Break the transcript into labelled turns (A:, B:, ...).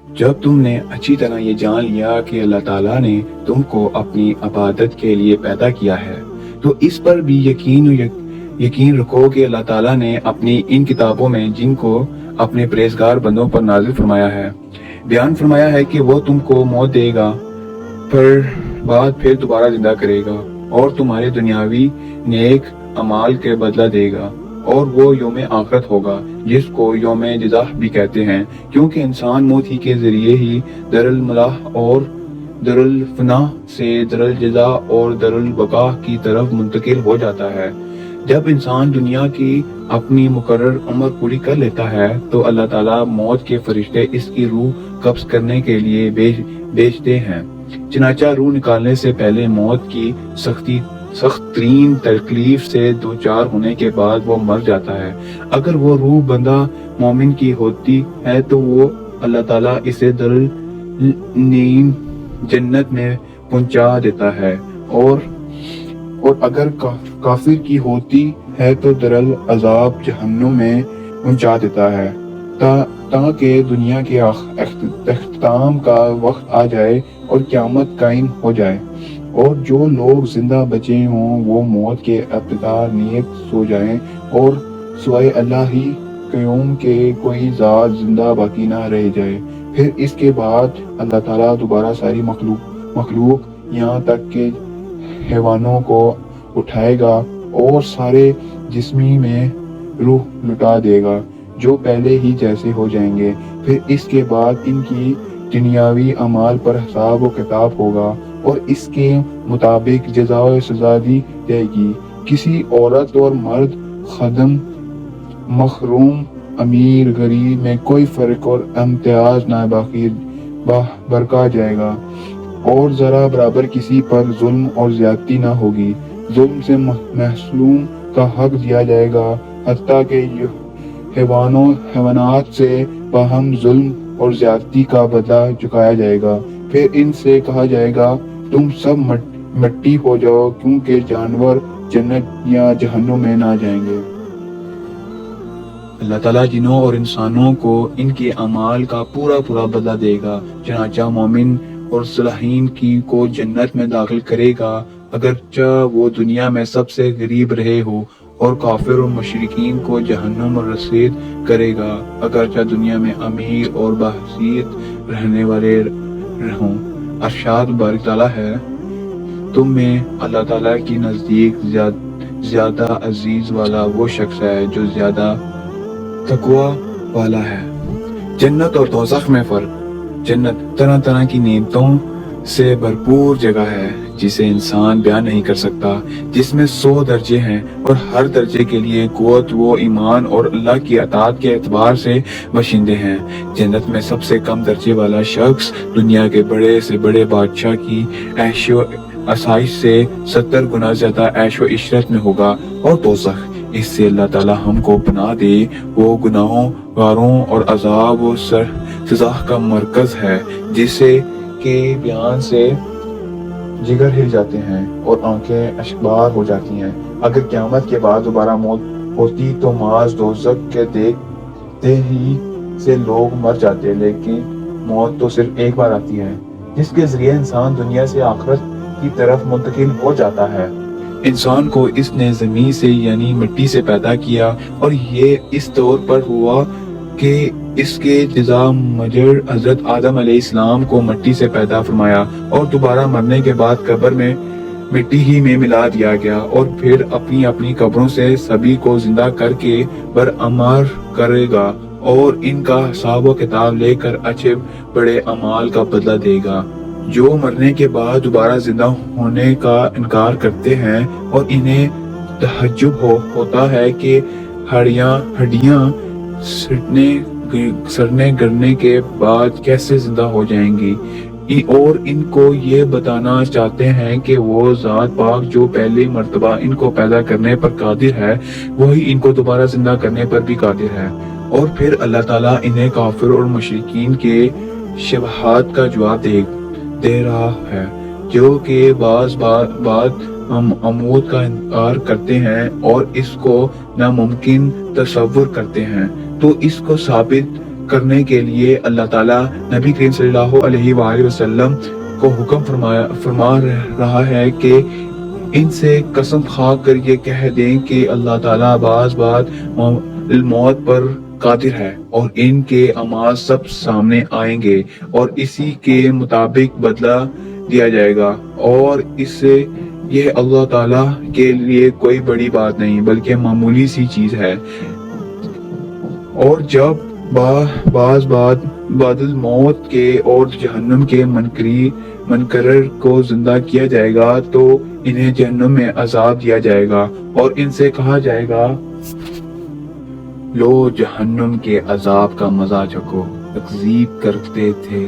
A: جب تم نے اچھی طرح یہ جان لیا کہ اللہ تعالیٰ نے تم کو اپنی عبادت کے لیے پیدا کیا ہے تو اس پر بھی یقین رکھو کہ اللہ تعالیٰ نے اپنی ان کتابوں میں جن کو اپنے پرہیزگار بندوں پر نازل فرمایا ہے بیان فرمایا ہے کہ وہ تم کو موت دے گا پھر دوبارہ زندہ کرے گا اور تمہارے دنیاوی نیک اعمال کے بدلہ دے گا، اور وہ یوم آخرت ہوگا جس کو یوم جزا بھی کہتے ہیں، کیونکہ انسان موت ہی کے ذریعے ہی در الملاح اور در الفنا سے در الجزا اور در البقا کی طرف منتقل ہو جاتا ہے۔ جب انسان دنیا کی اپنی مقرر عمر پوری کر لیتا ہے تو اللہ تعالیٰ موت کے فرشتے اس کی روح قبض کرنے کے لیے بھیجتے ہیں۔ چنانچہ روح نکالنے سے پہلے موت کی سخت ترین تکلیف سے دوچار ہونے کے بعد وہ مر جاتا ہے۔ اگر وہ روح بندہ مومن کی ہوتی ہے تو وہ اللہ تعالیٰ اسے دارالنعیم جنت میں پہنچا دیتا ہے، اور اگر کافر کی ہوتی ہے تو دارالعذاب جہنم میں پہنچا دیتا ہے، تاکہ دنیا کے اختتام کا وقت آ جائے اور قیامت قائم ہو جائے، اور جو لوگ زندہ بچے ہوں وہ موت کے ابتدا نیک سو جائیں، اور سوائے اللہ ہی قیوم کے کوئی ذات زندہ باقی نہ رہ جائے۔ پھر اس کے بعد اللہ تعالیٰ دوبارہ ساری مخلوق یہاں تک کہ حیوانوں کو اٹھائے گا اور سارے جسمی میں روح لٹا دے گا جو پہلے ہی جیسے ہو جائیں گے۔ پھر اس کے بعد ان کی دنیاوی اعمال پر حساب و کتاب ہوگا اور اس کے مطابق جزا و سزا دی جائے گی۔ کسی عورت اور مرد، خادم، محروم، امیر، غریب میں کوئی فرق اور امتیاز نہ باقی برقع جائے گا، اور ذرا برابر کسی پر ظلم اور زیادتی نہ ہوگی۔ ظلم سے محروم کا حق دیا جائے گا، حتیٰ کہ حیوانات سے باہم ظلم اور زیادتی کا بدلہ چکایا جائے گا۔ پھر ان سے کہا جائے گا تم سب مٹی ہو جاؤ، کیونکہ جانور جنت یا جہنم میں نہ جائیں گے۔ اللہ تعالیٰ جنوں اور انسانوں کو ان کے اعمال کا پورا بدلہ دے گا۔ چنانچہ مومن اور صالحین کو جنت میں داخل کرے گا، اگرچہ وہ دنیا میں سب سے غریب رہے ہو، اور کافر اور مشرکین کو جہنم رسید کرے گا، اگرچہ دنیا میں امیر اور بحیثیت رہنے والے رہوں۔ ارشاد بارک تعالیٰ ہے، تم میں اللہ تعالیٰ کی نزدیک زیادہ عزیز والا وہ شخص ہے جو زیادہ تقوی والا ہے۔ جنت اور دوزخ میں فرق۔ جنت طرح طرح کی نعمتوں سے بھرپور جگہ ہے جسے انسان بیان نہیں کر سکتا، جس میں 100 درجے ہیں، اور ہر درجے کے لیے قوت و ایمان اور اللہ کی اطاعت کے اعتبار سے باشندے ہیں۔ جنت میں سب سے کم درجے والا شخص دنیا کے بڑے سے بڑے بادشاہ کی عیش و آسائش سے 70 گنا زیادہ عیش و عشرت میں ہوگا، اور دوزخ، اس سے اللہ تعالیٰ ہم کو پناہ دے، وہ گناہوں گاروں اور عذاب و سزا کا مرکز ہے، جسے کے بیان سے جگر ہل جاتے ہیں اور آنکھیں اشکبار ہو جاتی ہیں۔ اگر قیامت کے بعد دوبارہ موت ہوتی تو معاذ دوزخ کے دیکھتے ہی سے لوگ مر جاتے، لیکن موت تو صرف ایک بار آتی ہے جس کے ذریعے انسان دنیا سے آخرت کی طرف منتقل ہو جاتا ہے۔ انسان کو اس نے زمین سے یعنی مٹی سے پیدا کیا، اور یہ اس طور پر ہوا کہ اس کے جزا مجر حضرت آدم علیہ السلام کو مٹی سے پیدا فرمایا، اور دوبارہ مرنے کے بعد قبر میں مٹی ہی میں ملا دیا گیا، اور پھر اپنی اپنی قبروں سے سبھی کو زندہ کر کے برآمد کرے گا، اور ان کا حساب و کتاب لے کر اچھے بڑے اعمال کا بدلہ دے گا۔ جو مرنے کے بعد دوبارہ زندہ ہونے کا انکار کرتے ہیں اور انہیں تعجب ہوتا ہے کہ ہڈیاں سڑنے گرنے کے بعد کیسے زندہ ہو جائیں گی، اور ان کو یہ بتانا چاہتے ہیں کہ وہ ذات پاک جو پہلی مرتبہ ان کو پیدا کرنے پر قادر ہے، وہی ان کو دوبارہ زندہ کرنے پر بھی قادر ہے۔ اور پھر اللہ تعالیٰ انہیں کافر اور مشرکین کے شبہات کا جواب دے رہا ہے، جو کہ بعض اموت کا انکار کرتے ہیں اور اس کو ناممکن تصور کرتے ہیں، تو اس کو ثابت کرنے کے لیے اللہ تعالیٰ نبی کریم صلی اللہ علیہ وآلہ وسلم کو حکم فرما رہا ہے کہ ان سے قسم کھا کر یہ کہہ دیں کہ اللہ تعالیٰ بعض موت پر قادر ہے اور ان کے اعمال سب سامنے آئیں گے اور اسی کے مطابق بدلہ دیا جائے گا، اور اس سے یہ اللہ تعالیٰ کے لیے کوئی بڑی بات نہیں بلکہ معمولی سی چیز ہے۔ اور جب بعد الموت کے اور جہنم کے منکرر کو زندہ کیا جائے گا تو انہیں جہنم میں عذاب دیا جائے گا اور ان سے کہا جائے گا لو جہنم کے عذاب کا مزہ چکھو، تکذیب کرتے تھے۔